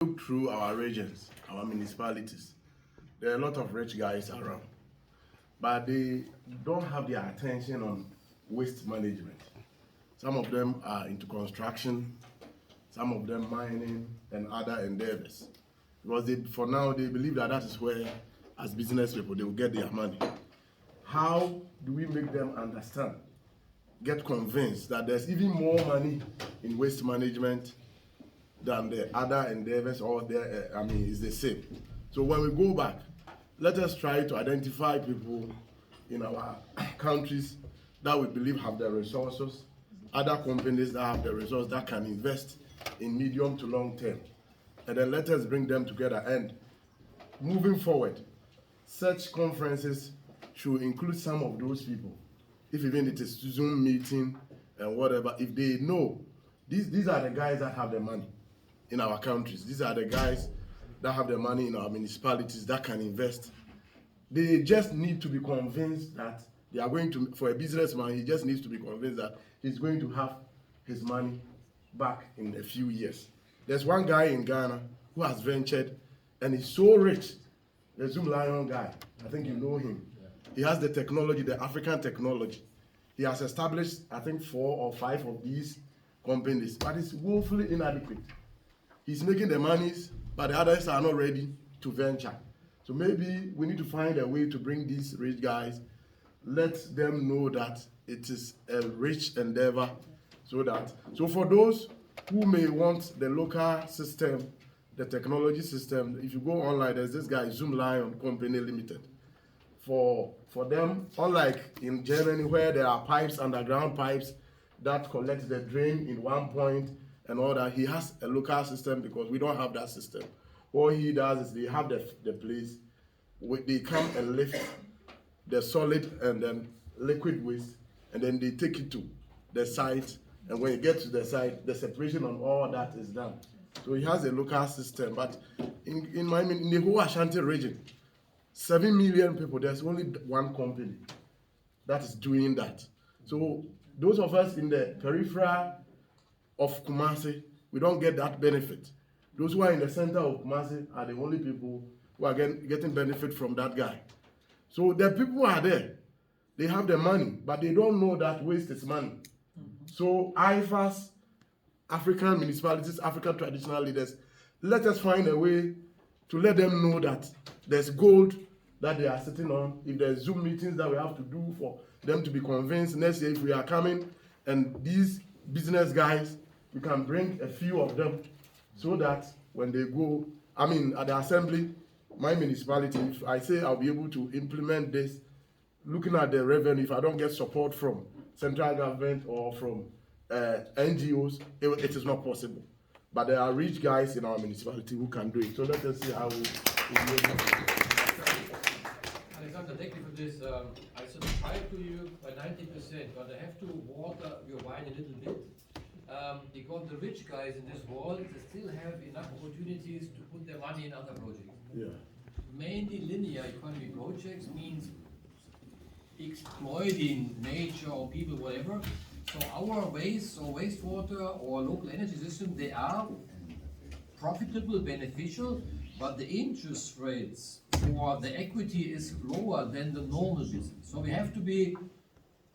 Look through our regions, our municipalities, there are a lot of rich guys around, but they don't have their attention on waste management. Some of them are into construction, some of them mining and other endeavors. Because for now, they believe that is where, as business people, they will get their money. How do we make them understand, get convinced that there's even more money in waste management than the other endeavors, or it's the same. So when we go back, let us try to identify people in our countries that we believe have the resources, other companies that have the resources that can invest in medium to long term. And then let us bring them together. And moving forward, such conferences should include some of those people. If even it is Zoom meeting and whatever, if they know, these are the guys that have the money in our countries. These are the guys that have the money in our municipalities that can invest. They just need to be convinced that they are going to, for a businessman, he just needs to be convinced that he's going to have his money back in a few years. There's one guy in Ghana who has ventured and he's so rich, the Zoom Lion guy. I think you know him. He has the technology, the African technology. He has established, I think, 4 or 5 of these companies, but it's woefully inadequate. He's making the monies, but the others are not ready to venture. So maybe we need to find a way to bring these rich guys, let them know that it is a rich endeavor, so for those who may want the local system, the technology system, if you go online, there's this guy, Zoom Lion Company Limited. For them, unlike in Germany where there are pipes, underground pipes that collect the drain in one point and all that, he has a local system because we don't have that system. What he does is they have the place, they come and lift the solid and then liquid waste, and then they take it to the site, and when you get to the site, the separation on all that is done. So he has a local system, but in the whole Ashanti region, 7 million people, there's only one company that is doing that. So those of us in the periphery of Kumasi, we don't get that benefit. Those who are in the center of Kumasi are the only people who are getting benefit from that guy. So the people who are there, they have the money, but they don't know that waste is money. So IFAs, African municipalities, African traditional leaders, let us find a way to let them know that there's gold that they are sitting on. If there's Zoom meetings that we have to do for them to be convinced next year, if we are coming, and these business guys, we can bring a few of them so that when they go, at the assembly, my municipality, if I say I'll be able to implement this, looking at the revenue, if I don't get support from central government or from NGOs, it is not possible. But there are rich guys in our municipality who can do it. So let us see how we do it. Alexander, thank you for this. I subscribe to you by 90%, but I have to water your wine a little bit. Because the rich guys in this world, they still have enough opportunities to put their money in other projects. Yeah. Mainly linear economy projects means exploiting nature or people, whatever. So our waste or wastewater or local energy system, they are profitable, beneficial, but the interest rates for the equity is lower than the normal business. So we have to be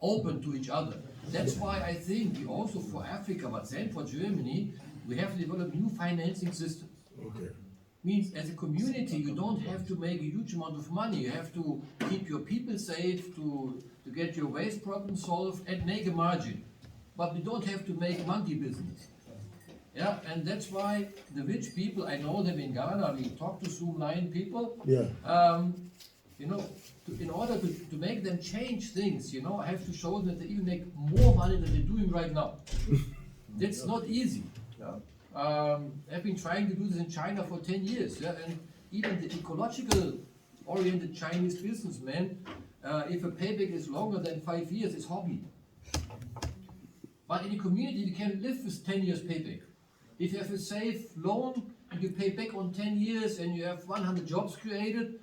open to each other. That's why I think we also for Africa, but then for Germany, we have to develop new financing systems. Okay. Means as a community, you don't have to make a huge amount of money. You have to keep your people safe, to get your waste problem solved and make a margin. But we don't have to make monkey business. Yeah, and that's why the rich people, I know them in Ghana, we talk to Zoom Lion people. Yeah. In order to make them change things, I have to show that they even make more money than they're doing right now. That's not easy. Yeah. I've been trying to do this in China for 10 years, yeah? And even the ecological oriented Chinese businessman, if a payback is longer than 5 years, it's hobby. But in a community, you can live with 10 years payback. If you have a safe loan and you pay back on 10 years and you have 100 jobs created,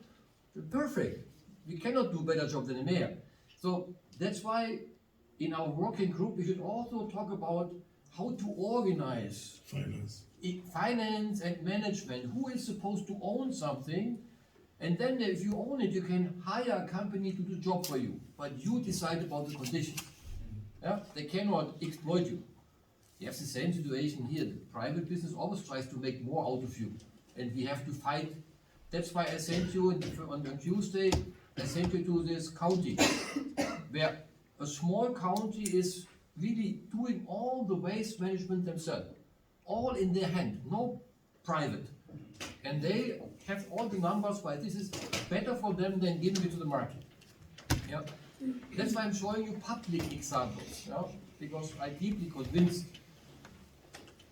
perfect. We cannot do a better job than a mayor. So that's why in our working group, we should also talk about how to organize finance and management, who is supposed to own something, and then if you own it, you can hire a company to do the job for you, but you decide about the conditions. Yeah? They cannot exploit you. You have the same situation here. The private business always tries to make more out of you, and we have to fight. That's why I sent you on Tuesday, I sent you to this county, where a small county is really doing all the waste management themselves, all in their hand, no private. And they have all the numbers why this is better for them than giving it to the market. Yeah. That's why I'm showing you public examples, yeah? Because I'm deeply convinced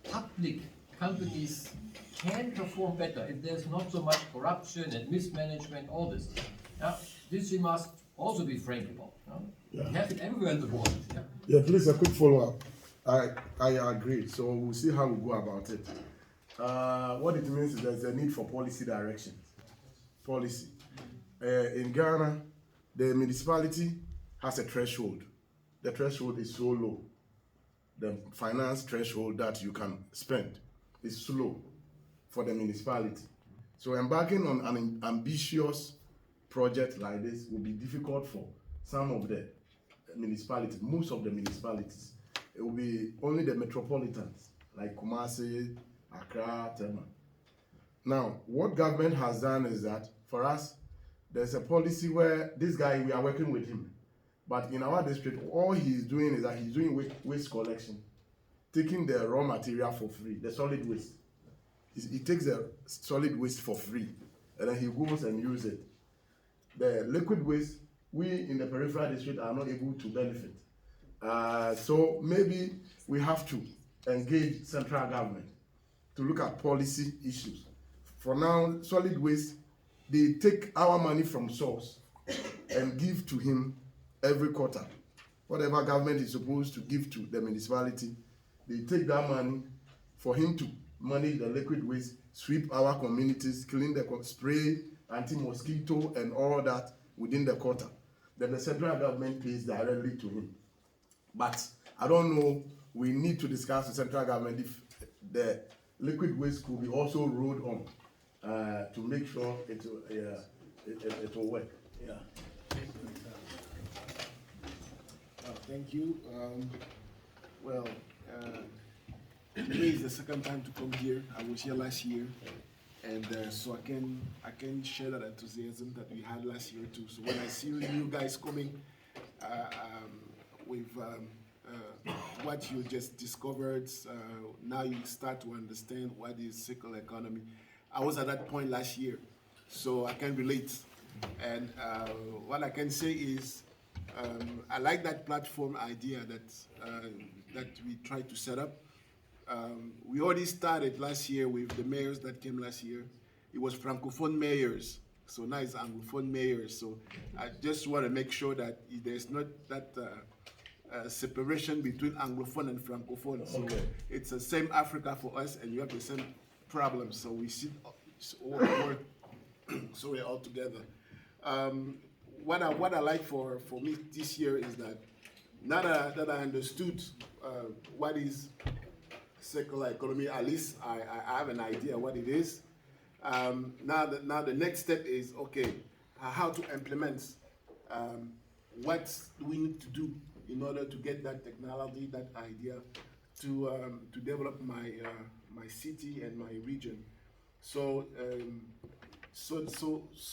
public companies can perform better if there's not so much corruption and mismanagement, all this. Yeah? This we must also be frank about. Yeah? We have it everywhere in the world. Yeah? Yeah, please, a quick follow-up. I agree. So we'll see how we go about it. What it means is there's a need for policy direction. Policy. In Ghana, the municipality has a threshold. The threshold is so low. The finance threshold that you can spend is slow for the municipality. So embarking on an ambitious project like this will be difficult for some of the municipalities, most of the municipalities. It will be only the metropolitans like Kumasi, Accra, Tema. Now, what government has done is that for us, there's a policy where this guy, we are working with him. But in our district, all he's doing is that he's doing waste collection, taking the raw material for free, the solid waste. He takes the solid waste for free, and then he goes and uses it. The liquid waste, we in the peripheral district are not able to benefit. So maybe we have to engage central government to look at policy issues. For now, solid waste, they take our money from source and give to him every quarter. Whatever government is supposed to give to the municipality, they take that money for him to manage the liquid waste, sweep our communities, clean the spray, anti-mosquito and all that within the quarter. Then the central government pays directly to him. But I don't know, we need to discuss with central government if the liquid waste could be also rolled on to make sure it will work. Yeah. Thank you. Today is the second time to come here. I was here last year, and so I can share that enthusiasm that we had last year too. So when I see you guys coming with what you just discovered, now you start to understand what is circular economy. I was at that point last year, so I can relate. And what I can say is, I like that platform idea that we tried to set up. We already started last year with the mayors that came last year. It was Francophone mayors, so now it's Anglophone mayors. So I just want to make sure that there's not that separation between Anglophone and Francophone. So okay. It's the same Africa for us, and you have the same problems. So we sit all so we're all together. What I like for me this year is that now that I understood what is circular economy, at least I have an idea what it is. Now the next step is, okay, how to implement, what do we need to do in order to get that technology, that idea, to develop my city and my region. So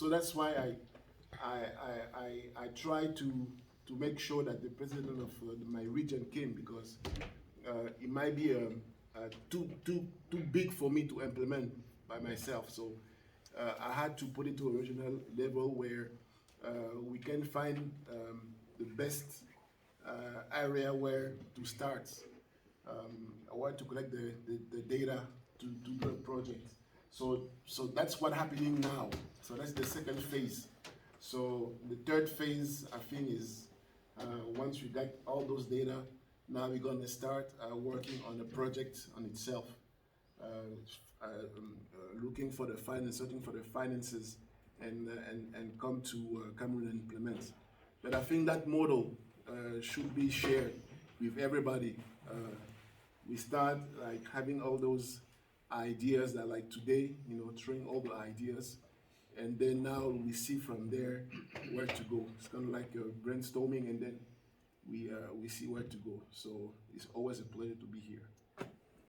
that's why I try to make sure that the president of my region came, because it might be too big for me to implement by myself. So I had to put it to a regional level where we can find the best area where to start. I want to collect the data to do the project. So that's what's happening now. So that's the second phase. So the third phase, I think, is once we get all those data, now we're going to start working on the project on itself, looking for the finance, searching for the finances, and come to Cameroon and implement. But I think that model should be shared with everybody. We start like having all those ideas that like today, you know, throwing all the ideas, and then now we see from there where to go. It's kind of like brainstorming, and then we see where to go. So it's always a pleasure to be here.